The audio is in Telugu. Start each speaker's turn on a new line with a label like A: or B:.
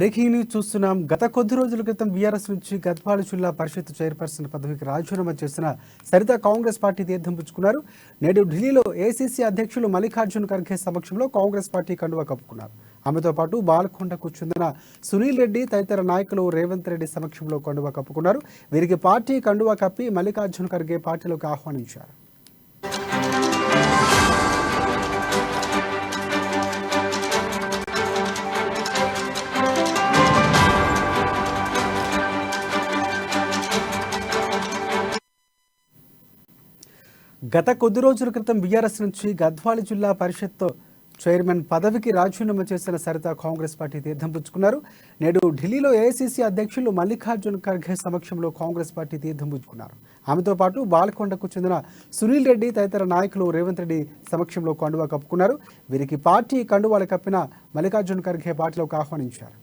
A: బ్రేకింగ్ న్యూస్ చూస్తున్నాం. గత కొద్ది రోజుల క్రితం బీఆర్ఎస్ నుంచి గద్వాల జిల్లా పరిషత్ చైర్పర్సన్ పదవికి రాజీనామా చేసిన సరిత కాంగ్రెస్ పార్టీ తీర్థం పుచ్చుకున్నారు. నేడు ఢిల్లీలో ఏసీసీ అధ్యక్షులు మల్లికార్జున్ ఖర్గే సమక్షంలో కాంగ్రెస్ పార్టీ కండువా కప్పుకున్నారు. ఆమెతో పాటు బాల్కొండకు చెందిన సునీల్ రెడ్డి తదితర నాయకులు రేవంత్ రెడ్డి సమక్షంలో కండువా కప్పుకున్నారు. వీరికి పార్టీ కండువా కప్పి మల్లికార్జున్ ఖర్గే పార్టీలోకి ఆహ్వానించారు. గత కొద్ది రోజుల క్రితం బీఆర్ఎస్ నుంచి గద్వాల జిల్లా పరిషత్ చైర్మన్ పదవికి రాజీనామా చేసిన సరిత కాంగ్రెస్ పార్టీ తీర్థం పుచ్చుకున్నారు. నేడు ఢిల్లీలో ఏఐసీసీ అధ్యక్షులు మల్లికార్జున్ ఖర్గే సమక్షంలో కాంగ్రెస్ పార్టీ తీర్థం పుచ్చుకున్నారు. ఆమెతో పాటు బాల్కొండకు చెందిన సునీల్ రెడ్డి తదితర నాయకులు రేవంత్ రెడ్డి సమక్షంలో కండువా కప్పుకున్నారు. వీరికి పార్టీ కండువాలు కప్పిన మల్లికార్జున్ ఖర్గే పార్టీలోకి ఆహ్వానించారు.